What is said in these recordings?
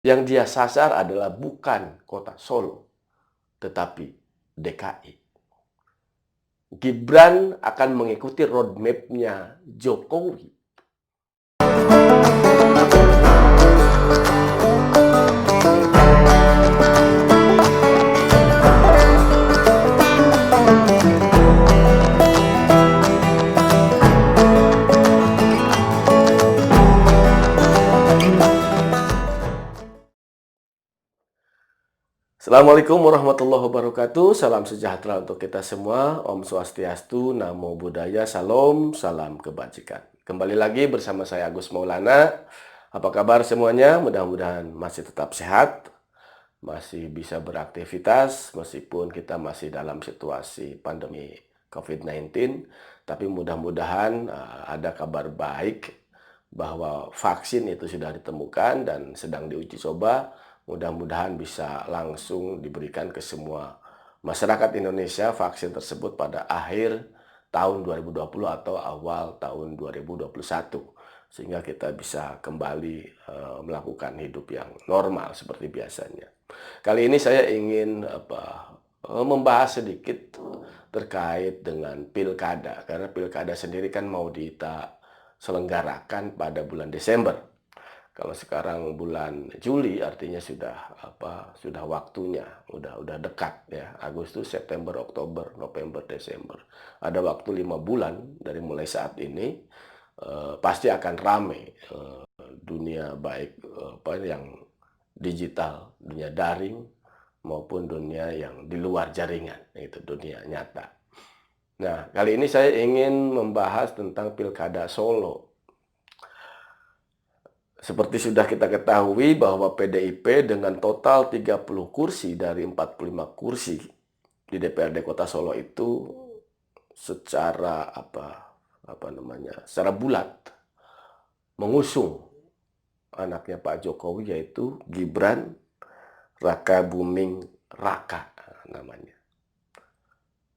Yang dia sasar adalah bukan kota Solo, tetapi DKI. Gibran akan mengikuti roadmap-nya Jokowi. Assalamualaikum warahmatullahi wabarakatuh. Salam sejahtera untuk kita semua. Om Swastiastu, Namo Buddhaya, Salam, salam kebajikan. Kembali lagi bersama saya Agus Maulana. Apa kabar semuanya? Mudah-mudahan masih tetap sehat, masih bisa beraktivitas meskipun kita masih dalam situasi pandemi COVID-19. Tapi mudah-mudahan ada kabar baik bahwa vaksin itu sudah ditemukan dan sedang diuji coba. Mudah-mudahan bisa langsung diberikan ke semua masyarakat Indonesia vaksin tersebut pada akhir tahun 2020 atau awal tahun 2021. Sehingga kita bisa kembali melakukan hidup yang normal seperti biasanya. Kali ini saya ingin membahas sedikit terkait dengan pilkada. Karena pilkada sendiri kan mau selenggarakan pada bulan Desember. Kalau sekarang bulan Juli artinya sudah waktunya, udah dekat ya. Agustus, September, Oktober, November, Desember. Ada waktu 5 bulan dari mulai saat ini pasti akan rame dunia baik yang digital, dunia daring maupun dunia yang di luar jaringan, itu dunia nyata. Nah, kali ini saya ingin membahas tentang Pilkada Solo. Seperti sudah kita ketahui bahwa PDIP dengan total 30 kursi dari 45 kursi di DPRD Kota Solo itu secara secara bulat mengusung anaknya Pak Jokowi, yaitu Gibran Rakabuming Raka namanya.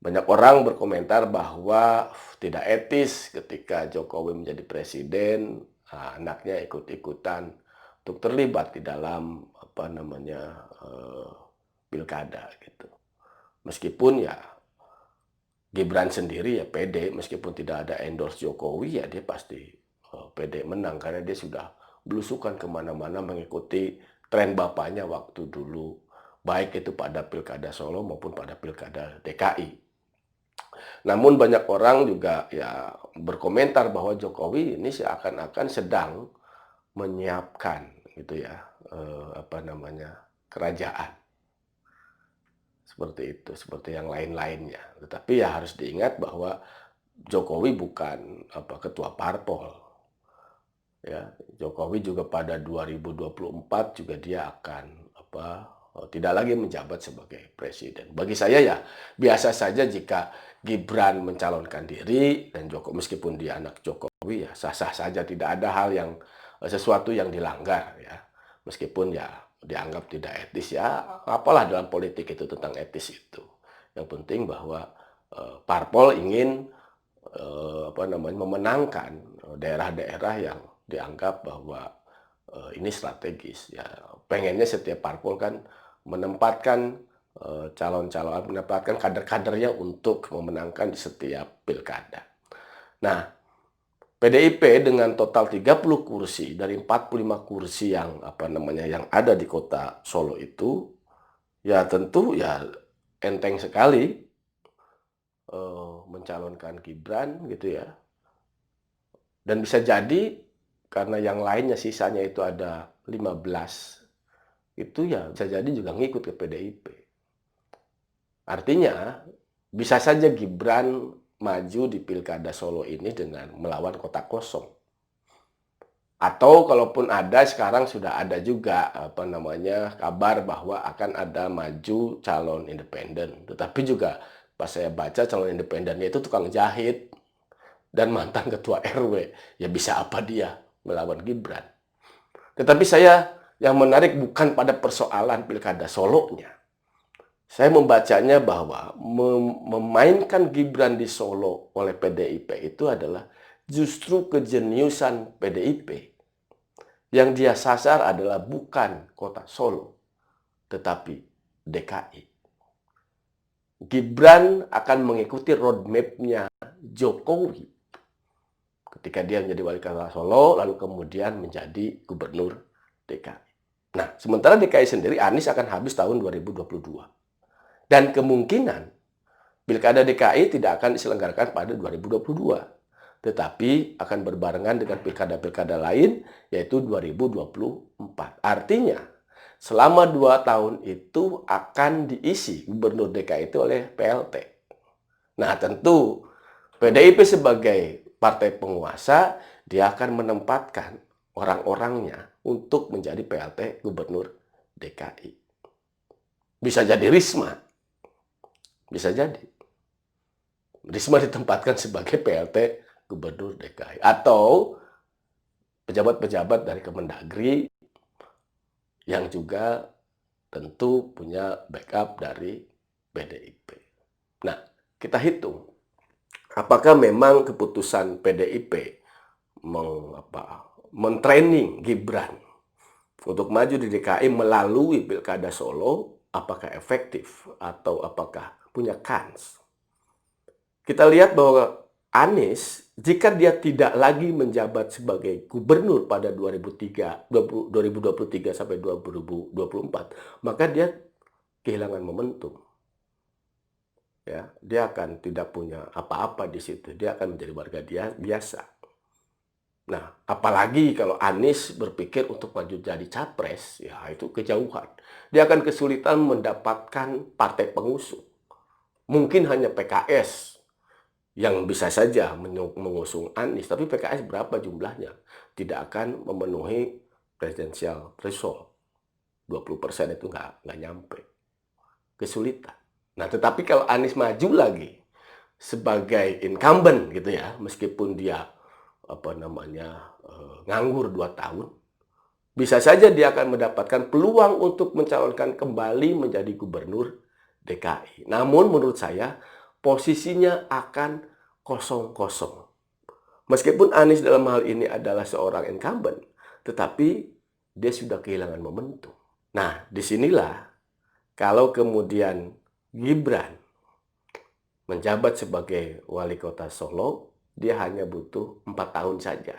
Banyak orang berkomentar bahwa tidak etis ketika Jokowi menjadi presiden, anaknya ikut-ikutan untuk terlibat di dalam pilkada gitu. Meskipun ya Gibran sendiri ya pede, meskipun tidak ada endorse Jokowi ya dia pasti pede menang karena dia sudah belusukan kemana-mana mengikuti tren bapaknya waktu dulu, baik itu pada pilkada Solo maupun pada pilkada DKI. Namun banyak orang juga ya berkomentar bahwa Jokowi ini seakan-akan sedang menyiapkan gitu ya kerajaan seperti itu, seperti yang lain-lainnya. Tetapi ya harus diingat bahwa Jokowi bukan ketua parpol. Ya, Jokowi juga pada 2024 juga dia akan tidak lagi menjabat sebagai presiden. Bagi saya ya biasa saja jika Gibran mencalonkan diri dan Jokowi meskipun dia anak Jokowi ya sah-sah saja, tidak ada hal yang sesuatu yang dilanggar ya. Meskipun ya dianggap tidak etis ya, apalah dalam politik itu tentang etis itu. Yang penting bahwa parpol ingin memenangkan daerah-daerah yang dianggap bahwa ini strategis ya. Pengennya setiap parpol kan menempatkan calon-calon, menempatkan kader-kadernya untuk memenangkan di setiap pilkada. Nah, PDIP dengan total 30 kursi dari 45 kursi yang yang ada di kota Solo itu ya tentu ya enteng sekali mencalonkan Gibran gitu ya. Dan bisa jadi karena yang lainnya sisanya itu ada 15, itu ya bisa jadi juga ngikut ke PDIP. Artinya bisa saja Gibran maju di Pilkada Solo ini dengan melawan kota kosong. Atau kalaupun ada, sekarang sudah ada juga kabar bahwa akan ada maju calon independen. Tetapi juga pas saya baca calon independennya itu tukang jahit dan mantan ketua RW. Ya bisa apa dia melawan Gibran. Tetapi yang menarik bukan pada persoalan Pilkada Solonya. Saya membacanya bahwa memainkan Gibran di Solo oleh PDIP itu adalah justru kejeniusan PDIP Yang dia sasar adalah bukan kota Solo, tetapi DKI. Gibran akan mengikuti roadmap-nya Jokowi ketika dia menjadi wali kota Solo, lalu kemudian menjadi gubernur DKI. Nah, sementara DKI sendiri, Anies akan habis tahun 2022. Dan kemungkinan Pilkada DKI tidak akan diselenggarakan pada 2022, tetapi akan berbarengan dengan pilkada-pilkada lain, yaitu 2024. Artinya, selama 2 tahun itu akan diisi gubernur DKI itu oleh PLT. Nah, tentu PDIP sebagai partai penguasa, dia akan menempatkan orang-orangnya untuk menjadi PLT gubernur DKI. Bisa jadi Risma. Bisa jadi. Risma ditempatkan sebagai PLT gubernur DKI. Atau pejabat-pejabat dari Kemendagri yang juga tentu punya backup dari PDIP. Nah, kita hitung. Apakah memang keputusan PDIP men-training Gibran untuk maju di DKI melalui Pilkada Solo, apakah efektif atau apakah punya kans? Kita lihat bahwa Anies, jika dia tidak lagi menjabat sebagai gubernur pada 2023 sampai 2024, maka dia kehilangan momentum. Ya, dia akan tidak punya apa-apa di situ. Dia akan menjadi warga dia biasa. Nah, apalagi kalau Anies berpikir untuk maju jadi capres, ya itu kejauhan. Dia akan kesulitan mendapatkan partai pengusung. Mungkin hanya PKS yang bisa saja mengusung Anies, tapi PKS berapa jumlahnya? Tidak akan memenuhi presidensial threshold. 20% itu nggak nyampe. Kesulitan. Nah, tetapi kalau Anies maju lagi sebagai incumbent gitu ya, meskipun dia nganggur 2 tahun, bisa saja dia akan mendapatkan peluang untuk mencalonkan kembali menjadi gubernur DKI. Namun menurut saya posisinya akan kosong-kosong. Meskipun Anies dalam hal ini adalah seorang incumbent, tetapi dia sudah kehilangan momentum. Nah, disinilah kalau kemudian Gibran menjabat sebagai wali kota Solo, dia hanya butuh 4 tahun saja.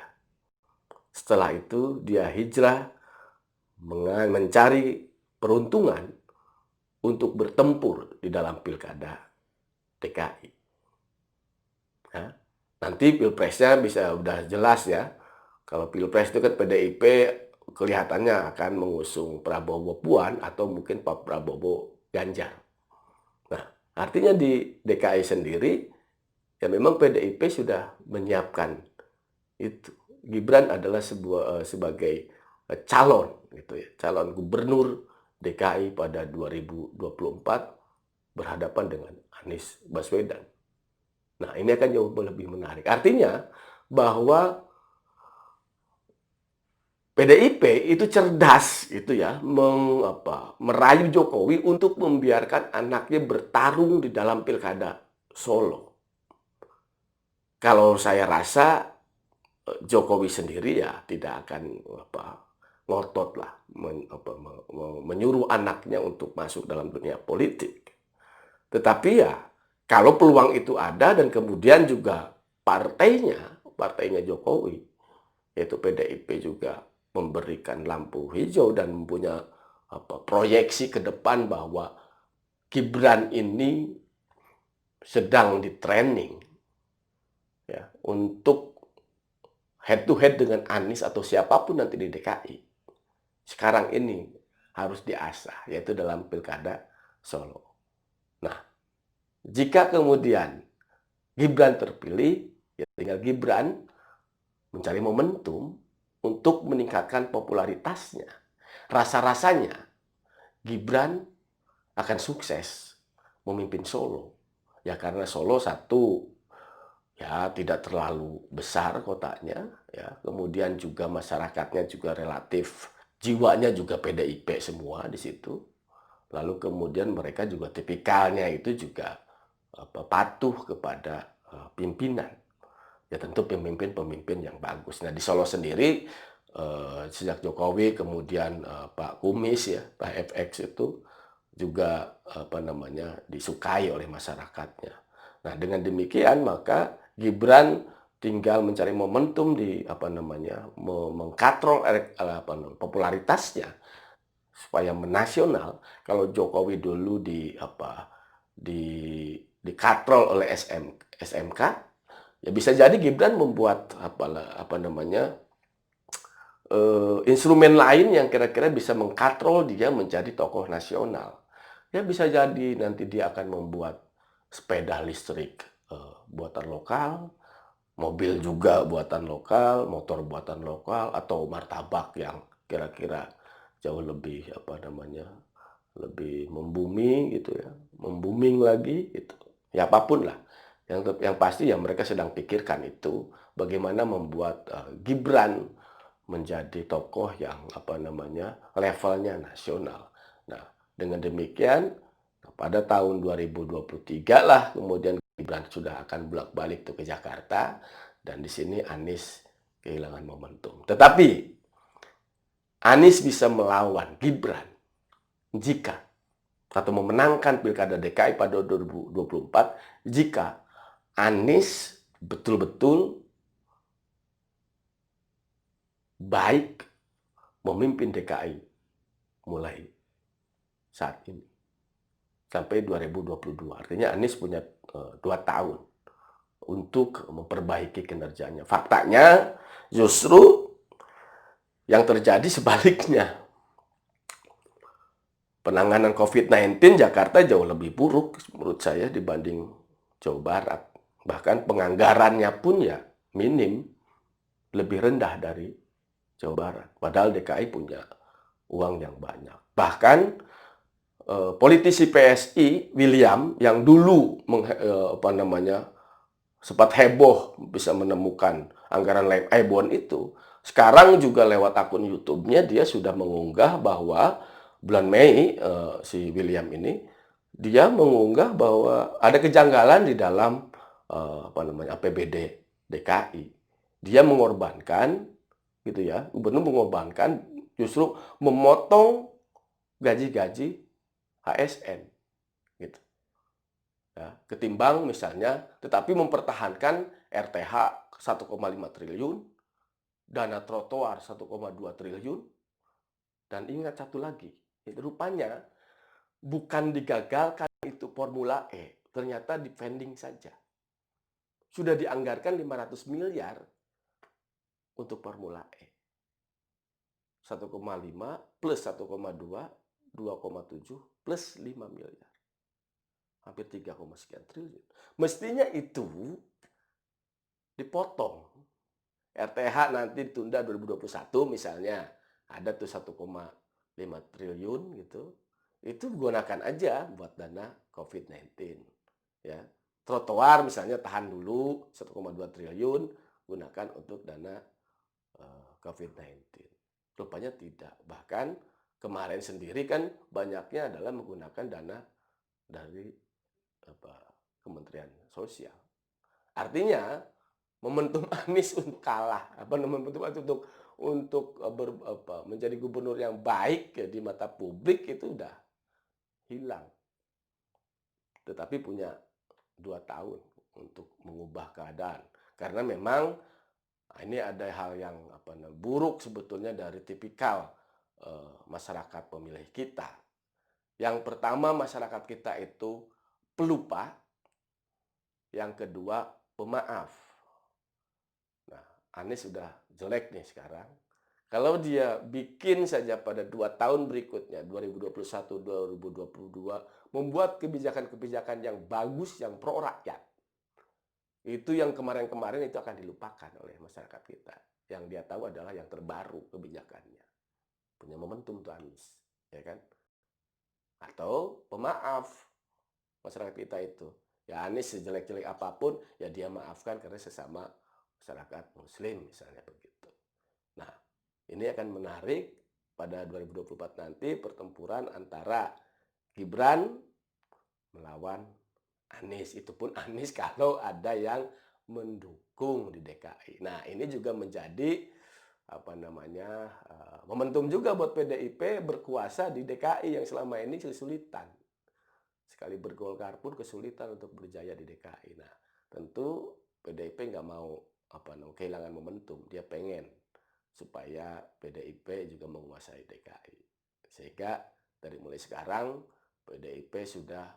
Setelah itu dia hijrah mencari peruntungan untuk bertempur di dalam pilkada DKI. Ya, nanti pilpresnya bisa udah jelas ya. Kalau pilpres itu kan PDIP kelihatannya akan mengusung Prabowo Puan atau mungkin Pak Prabowo Ganjar. Artinya di DKI sendiri, ya memang PDIP sudah menyiapkan itu. Gibran adalah sebagai calon, gitu ya, calon gubernur DKI pada 2024 berhadapan dengan Anies Baswedan. Nah, ini akan jauh lebih menarik. Artinya bahwa PDIP itu cerdas itu ya, merayu Jokowi untuk membiarkan anaknya bertarung di dalam pilkada Solo. Kalau saya rasa Jokowi sendiri ya tidak akan ngotot lah menyuruh anaknya untuk masuk dalam dunia politik. Tetapi ya kalau peluang itu ada dan kemudian juga partainya Jokowi, yaitu PDIP juga memberikan lampu hijau dan mempunyai proyeksi ke depan bahwa Gibran ini sedang di training ya untuk head to head dengan Anies atau siapapun nanti di DKI. Sekarang ini harus diasah, yaitu dalam pilkada Solo. Nah, jika kemudian Gibran terpilih, ya tinggal Gibran mencari momentum untuk meningkatkan popularitasnya. Rasa-rasanya Gibran akan sukses memimpin Solo. Ya karena Solo satu, ya tidak terlalu besar kotanya, ya. Kemudian juga masyarakatnya juga relatif, jiwanya juga PDIP semua di situ. Lalu kemudian mereka juga tipikalnya itu juga patuh kepada pimpinan. Ya tentu pemimpin-pemimpin yang bagus. Nah di Solo sendiri sejak Jokowi, kemudian Pak Kumis ya, Pak FX itu juga disukai oleh masyarakatnya. Nah, dengan demikian maka Gibran tinggal mencari momentum mengkatrol popularitasnya supaya menasional. Kalau Jokowi dulu dikatrol oleh SMK, ya bisa jadi Gibran membuat instrumen lain yang kira-kira bisa mengkatrol dia menjadi tokoh nasional. Ya bisa jadi nanti dia akan membuat sepeda listrik buatan lokal, mobil juga buatan lokal, motor buatan lokal, atau martabak yang kira-kira jauh lebih lebih membumi gitu ya, membooming lagi gitu. Ya apapun lah. Yang pasti ya mereka sedang pikirkan itu bagaimana membuat Gibran menjadi tokoh yang levelnya nasional. Nah, dengan demikian pada tahun 2023 lah kemudian Gibran sudah akan bolak-balik tuh ke Jakarta dan di sini Anies kehilangan momentum. Tetapi Anies bisa melawan Gibran jika atau memenangkan Pilkada DKI pada 2024 jika Anies betul-betul baik memimpin DKI mulai saat ini sampai 2022. Artinya Anies punya 2 tahun untuk memperbaiki kinerjanya. Faktanya justru yang terjadi sebaliknya. Penanganan COVID-19 Jakarta jauh lebih buruk menurut saya dibanding Jawa Barat. Bahkan penganggarannya pun ya minim, lebih rendah dari Jawa Barat. Padahal DKI punya uang yang banyak. Bahkan politisi PSI William yang dulu sempat heboh bisa menemukan anggaran lem Ebon itu, sekarang juga lewat akun YouTube-nya dia sudah mengunggah bahwa bulan Mei si William ini dia mengunggah bahwa ada kejanggalan di dalam APBD DKI. Dia mengorbankan gitu ya, gubernur mengorbankan justru memotong gaji-gaji ASN gitu. Ya, ketimbang misalnya tetapi mempertahankan RTH 1,5 triliun, dana trotoar 1,2 triliun, dan ingat satu lagi, rupanya bukan digagalkan itu Formula E, ternyata dipending saja. Sudah dianggarkan 500 miliar untuk Formula E. 1,5 plus 1,2, 2,7 plus 5 miliar. Hampir 3, sekian triliun. Mestinya itu dipotong. RTH nanti ditunda 2021 misalnya. Ada tuh 1,5 triliun gitu. Itu gunakan aja buat dana COVID-19. Ya. Trotoar misalnya tahan dulu 1,2 triliun, gunakan untuk dana COVID-19. Rupanya tidak. Bahkan kemarin sendiri kan banyaknya adalah menggunakan dana dari Kementerian Sosial. Artinya momentum Anies untuk kalah, untuk menjadi gubernur yang baik ya, di mata publik itu udah hilang. Tetapi punya 2 tahun untuk mengubah keadaan. Karena memang ini ada hal yang buruk sebetulnya dari tipikal masyarakat pemilih kita. Yang pertama, masyarakat kita itu pelupa. Yang kedua, pemaaf. Nah, Anies sudah jelek nih sekarang. Kalau dia bikin saja pada 2 tahun berikutnya, 2021-2022, membuat kebijakan-kebijakan yang bagus, yang pro rakyat, itu yang kemarin-kemarin itu akan dilupakan oleh masyarakat kita. Yang dia tahu adalah yang terbaru kebijakannya. Punya momentum tuh Anies, ya kan? Atau pemaaf masyarakat kita itu. Ya Anies sejelek-jelek apapun, ya dia maafkan karena sesama masyarakat Muslim misalnya begitu. Nah, ini akan menarik pada 2024 nanti pertempuran antara Gibran melawan Anies. Itu pun Anies kalau ada yang mendukung di DKI. Nah, ini juga menjadi momentum juga buat PDIP berkuasa di DKI yang selama ini kesulitan. Sekali bergolkar pun kesulitan untuk berjaya di DKI. Nah, tentu PDIP nggak mau kehilangan momentum. Dia pengen supaya PDIP juga menguasai DKI. Sehingga dari mulai sekarang PDIP sudah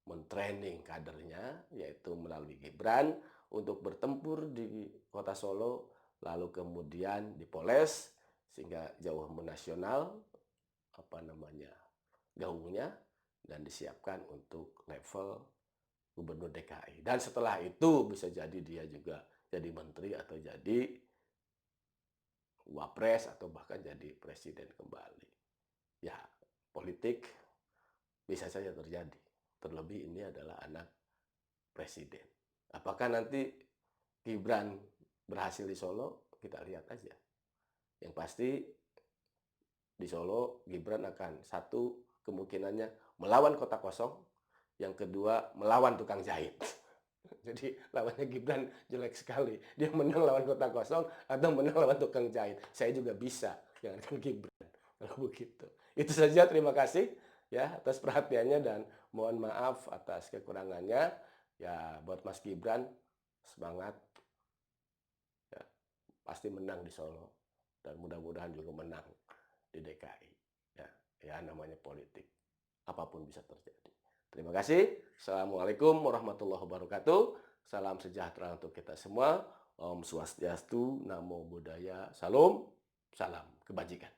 mentraining kadernya, yaitu melalui Gibran untuk bertempur di kota Solo, lalu kemudian dipoles sehingga jauh menasional gaungnya, dan disiapkan untuk level gubernur DKI. Dan setelah itu bisa jadi dia juga jadi menteri atau jadi wapres atau bahkan jadi presiden kembali. Ya, politik bisa saja terjadi. Terlebih ini adalah anak presiden. Apakah nanti Gibran berhasil di Solo? Kita lihat aja. Yang pasti di Solo Gibran akan satu kemungkinannya melawan kota kosong, yang kedua melawan tukang jahit. Jadi lawannya Gibran jelek sekali. Dia menang lawan kota kosong atau menang lawan tukang jahit. Saya juga bisa, jangankan Gibran. Kalau begitu. Itu saja, terima kasih ya atas perhatiannya dan mohon maaf atas kekurangannya. Ya, buat Mas Gibran semangat. Ya, pasti menang di Solo dan mudah-mudahan juga menang di DKI. Ya, namanya politik. Apapun bisa terjadi. Terima kasih. Assalamualaikum warahmatullahi wabarakatuh. Salam sejahtera untuk kita semua. Om Swastiastu, Namo Buddhaya, Salam, salam kebajikan.